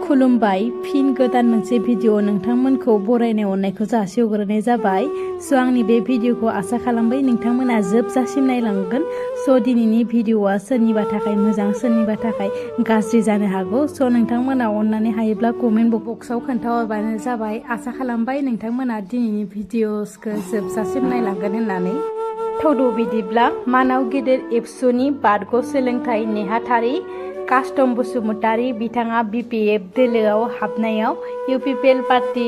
खुलुमबाय फिन गोदान मोनसे भिडिअ नोंथांमोनखौ बरायनाय अननायखौ जासिहरग्रोनाय जाबाय। स' आंनि बे भिडिअखौ आसा खालामबाय नोंथांमोना जोबजासिम नायलांगोन। स' दिनैनि भिडिअआ सोरनिबा थाखाय मोजां सोरनिबा थाखाय गाज्रि जानो हागौ। स' नोंथांमोना अननानै हायोब्ला कमेन्ट बक्सआव खोन्थाहरबानो जाबाय। आसा खालामबाय नोंथांमोना दिनैनि भिडिअसखौ जोबजासिम नायलांगोन होननानै। थौदो बिदिब्ला मानाव गेदेर एबसुनि बारग' सोलोंथाइ नेहाथारि कास्टम बसुमतारी बिथाङा BPF दोलोआव हाबनायाव UPPL पार्टी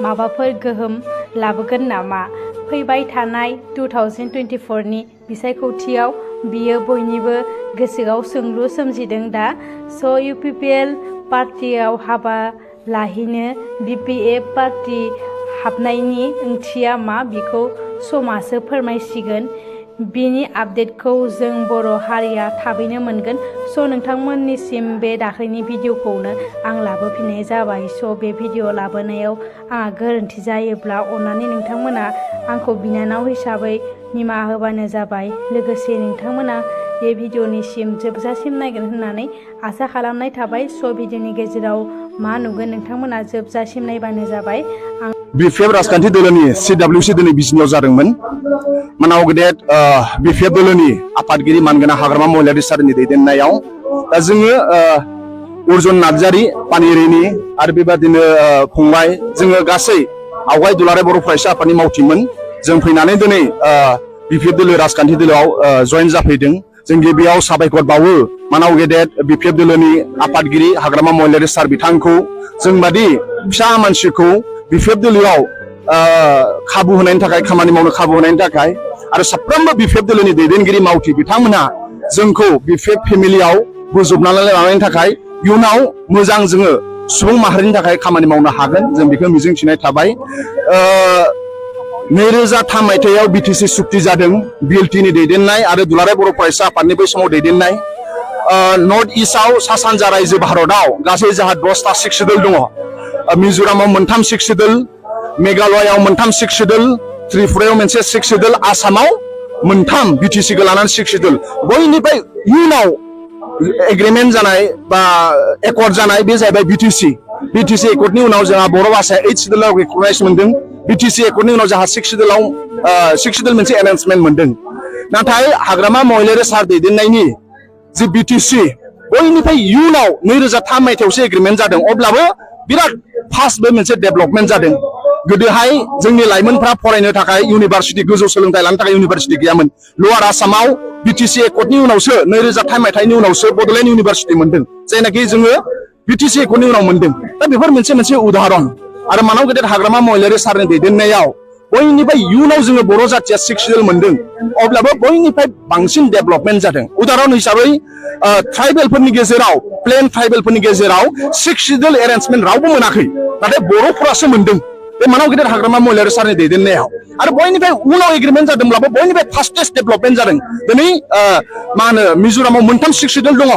माबाफोर गोहोम लाबोगोन नामा? फैबाय थानाय 2024 नि बिसायख'थियाव बियो बयनिबो गोसोआव सोंलु सोमजिदों दा। स' UPPL पार्टीआव हाबा लाहैनो BPF पार्टी हाबनायनि ओंथिया मा बेखौ समासो फोरमायसिगोन। बिनि आपडेटखौ जों बर' हारिया थाबैनो मोनगोन। स' नोंथांमोननिसिम बे दाख्लैनि भिडिअखौनो आं लाबोफिननाय जाबाय। स' बे भिडिअ लाबोनायाव आंहा गोरोन्थि जायोब्ला अननानै नोंथांमोना आंखौ बिनानाव हिसाबै निमाहा होबानो जाबाय। लोगोसे नोंथांमोना बे भिडिअनिसिम जोबजासिम नायगोन होननानै आसा खालामनाय थाबाय। स' भिडिअनि गेजेराव मा नुगोन नोंथांमोना जोबजासिम नायबानो जाबाय। BPF राजखान्थि दोलोनि CWC दिनै बिजिनियाव जादोंमोन। मानाव गेदेर BPF दोलोनि आफादगिरि मानगोनां हाग्रामा महिलारि सारनि दैदेननायाव दा जोङो अर्जुन नार्जारी पानिरेनि आरो बेबादिनो फंबाय जोङो गासै आवगाय दुलाराय बर' फरायसा आफादनि मावथिमोन। जों फैनानै दिनै BPF दोलो राजखान्थि दोलोआव जयेन जाफैदों। जों गिबियाव साबायखर बावो मानाव गेदेर BPF दोलोनि आफादगिरि हाग्रामा महिलारि सार बिथांखौ जों बादि फिसा मानसिखौ BPF दोलोआव खाबु होनायनि थाखाय खामानि मावनो खाबु होनायनि थाखाय आरो साफ्रोमबो BPF दोलोनि दैदेनगिरि मावथि बिथांमोना जोंखौ BPF फेमिलियाव बोजबनानै लानायनि थाखाय इयुनाव मोजां जोङो सुबुं माहारिनि थाखाय खामानि मावनो हागोन जों बेखौ मिजिंथिनाय थाबाय। 2003 मायथाइयाव BTC सुक्ति जादों BLT नि दैदेननाय आरो दुलाराय बर' फरायसा आफादनि बै समाव दैदेननाय। नर्थ इस्टआव सा सानजा रायजो भारतआव गासै जोंहा 10टा सिक सिडुल दङ। मिज'रामाव मोनथाम सिक सिडुल, मेघालयआव मोनथाम सिक सिडुल, त्रिपुरायाव मोनसे सिक सिडुल, आसामाव मोनथाम BTC खौ लानानै सिक सिडुल। बयनिफ्राय इयुनाव एग्रिमेन्ट जानाय बा एकर्ड जानाय बे जाहैबाय BTC एकर्डनि उनाव जोंहा बर' भाषाया 8 सिडुलाव रिकगनाइज मोनदों। BTC एकर्डनि उनाव जोंहा सिक सिडुल मोनसे एनाउन्समेन्ट मोनदों। नाथाय हाग्रामा महिलारि सार दैदेननायनि जि BTC बयनिफ्राय इयुनाव 2003 मायथाइयावसो एग्रिमेन्ट जादों। अब्लाबो बिराद फास्ट मोनसे डेभलपमेन्ट जादों। गोदोहाय जोंनि लाइमोनफ्रा फरायनो थाखाय इउनिभारसिटि गोजौ सोलोंथाइ लानो थाखाय इउनिभारसिटि गैयामोन। लवार आसामाव BTC एकर्डनि उनावसो 2003 मायथाइनि उनावसो बड'लेण्ड इउनिभारसिटि मोनदों जायनाखि जोङो BTC एकर्डनि उनाव मोनदों। दा बेफोर मोनसे उदाहरन आरो मानाव गेदेर हाग्रामा महिलारि सारनि दैदेननायाव बयनिफ्राय इयुनाव जोङो बर' जाथिया सिक सिडुल मोनदों। अब्लाबो बयनिफ्राय बांसिन डेभलपमेन्ट जादों। उदाहरन हिसाबै ट्राइबेलफोरनि गेजेराव प्लेन ट्राइबेलफोरनि गेजेराव सिक सिडुल एरेन्जमेन्ट रावबो मोनाखै नाथाय बर'फोरासो मोनदों बे मानाव गेदेर हाग्रामा महिलारि सारनि दैदेननायाव। आरो बयनिफ्राय उनाव एग्रिमेन्ट जादोंब्लाबो बयनिफ्राय फास्टेस्ट डेभलपमेन्ट जादों। दिनै मा होनो मिज'रामाव मोनथाम सिक सिडुल दङ।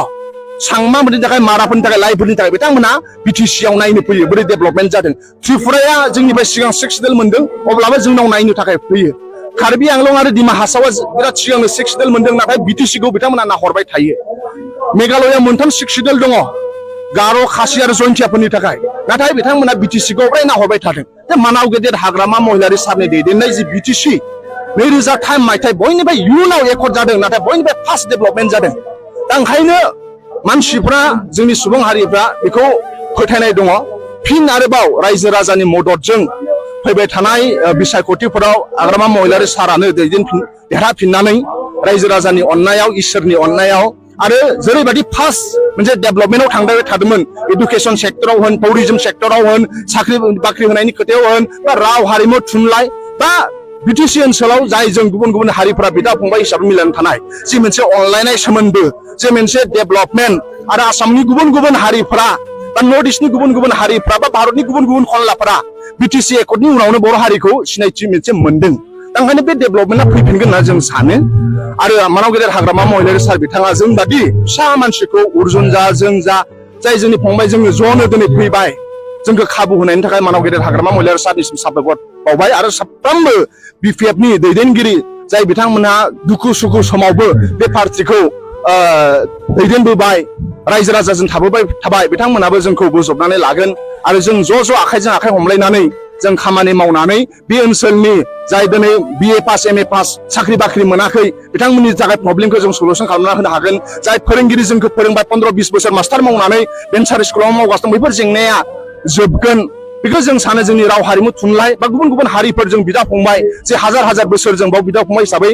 सांमाफोरनि थाखाय माराफोरनि थाखाय लाइफोरनि थाखाय बिथांमोना BTC आव नायनो फैयो बोरै डेभलपमेन्ट जादों। त्रिपुराया जोंनिफ्राय सिगां सिक सिडुल मोनदों अब्लाबो जोंनाव नायनो थाखाय फैयो। कार्बि आंलं आरो दिमा हासावआ बिराद सिगांनो सिक सिडुल मोनदों नाथाय BTC खौ बिथांमोना नाहरबाय थायो। मेघालयआव मोनथाम सिक सिडुल दङ गार' खासि आरो जयन्तियाफोरनि थाखाय नाथाय बिथांमोना BTC खौ फ्राय नाहरबाय थादों। मानाव गेदेर हाग्रामा महिलारि सारनि दैदेननाय जि BTC 2003 मायथाइ बयनिफ्राय इयुनाव एकर्ड जादों नाथाय बयनिफ्राय फास्ट डेभलपमेन्ट जादों। दा ओंखायनो मानसिफ्रा जोंनि सुबुं हारिफ्रा बेखौ फोथायनाय दङ फिन आरोबाव रायजो राजानि मददजों फैबाय थानाय बिसायख'थिफोराव हाग्रामा महिलारि सारानो देरहाफिननानै रायजो राजानि अननायाव इसोरनि अननायाव आरो जेरैबायदि फार्स्ट मोनसे डेभलपमेन्टआव थांबाय थादोंमोन एडुकेसन सेक्टराव होन टुरिजम सेक्टराव होन साख्रि बाख्रि होनायनि खोथायाव होन बा राव हारिमु थुनलाइ बा BTC ओनसोलाव जाय जों गुबुन हारिफोरा बिदा फंबाय हिसाबै मिलायनानै थानाय जि मोनसे अनलायनाय सोमोन्दो जे मोनसे डेभलपमेन्ट आरो आसामनि गुबुन हारिफोरा बा नर्थ इस्टनि गुबुन हारिफ्रा बा भारतनि गुबुन खनलाफोरा BTC एकर्डनि उनावनो बर' हारिखौ सिनायथि मोनसे मोनदों। दा ओंखायनो बे डेभलपमेन्टआ फैफिनगोन होनना जों सानो। आरो मानाव गेदेर हाग्रामा महिलारि सार बिथाङा जों बादि फिसा मानसिखौ अर्जुन जा जों जा जाय जोंनि फंबाय जोङो ज'नो दिनै फैबाय जोंखौ खाबु होनायनि थाखाय मानाव गेदेर हाग्रामा महिलारि सारनिसिम साबायखर बावबाय। आरो साफ्रोमबो BPF नि दैदेनगिरि जाय बिथांमोनहा दुखु सुखु समावबो बे पार्टिखौ दैदेनबोबाय रायजो राजाजों थाबाय बिथांमोनाबो जोंखौ बोजबनानै लागोन आरो जों ज' आखाइजों आखाइ हमलायनानै जों खामानि मावनानै बे ओनसोलनि जाय दिनै BA पास MA पास साख्रि बाख्रि मोनाखै बिथांमोननि थाखाय प्रब्लेमखौ जों सलुसन खालामना होनो हागोन जाय फोरोंगिरि जोंखौ फोरोंबाय 15-20 बोसोर मास्टार मावनानै भेन्सार स्कुलाव मावगासिनो दं बेफोर जेंनाया जोबगोन बेखौ जों सानो जोंनि राव हारिमु थुनलाइ बा गुबुन हारिफोर जों बिदा फंबाय जे हाजार बोसोर जों बाव बिदा फंबाय हिसाबै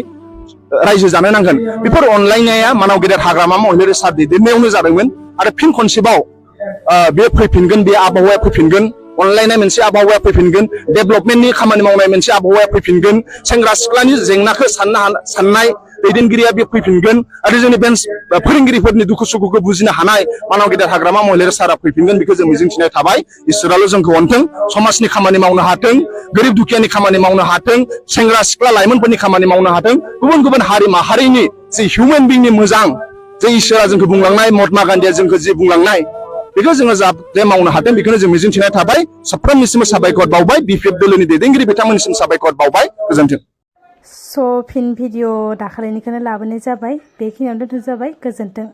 रायजो जानो नांगोन बेफोर अनलायनाया मानाव गेदेर हाग्रामा महिलारि सार दैदेननायावनो जादोंमोन आरो फिन खनसेबाव बे फैफिनगोन बे आबहावाया फैफिनगोन अनलायनाय मोनसे आबहावाया फैफिनगोन डेभेलपमेन्टनि खामानि मावनाय मोनसे आबहावाया फैफिनगोन सेंग्रा सिख्लानि जेंनाखौ साननाय दैदेनगिरिया बे फैफिनगोन आरो जोंनि फोरोंगिरिफोरनि दुखु सुखुखौ बुजिनो हानाय मानाव गेदेर हाग्रामा महिलारि सारा फैफिनगोन बेखौ जों मिजिंथिनाय थाबाय इसोराल' जोंखौ अनथों समाजनि खामानि मावनो हाथों गोरिब दुखियानि खामानि मावनो हाथों सेंग्रा सिख्ला लाइमोनफोरनि खामानि मावनो हाथों गुबुन हारि माहारिनि जे हिउमेन बिंनि मोजां जे इसोरा जोंखौ बुंलांनाय महात्मा गान्धीया जोंखौ जे बुंलांनाय बेखौ जोङो जाहाथे मावनो हाथों बेखौनो जों मिजिंथिनाय थाबाय साफ्रोमनिसिम साबायखर बावबाय BPF दोलोनि दैदेनगिरि बिथांमोननिसिम साबायखर बावबाय गोजोन्थों। स' फिन भिडिअ दाखालिनिखौनो लाबोनाय जाबाय बेखिनियावनो दोनथ' जाबाय गोजोन्थों।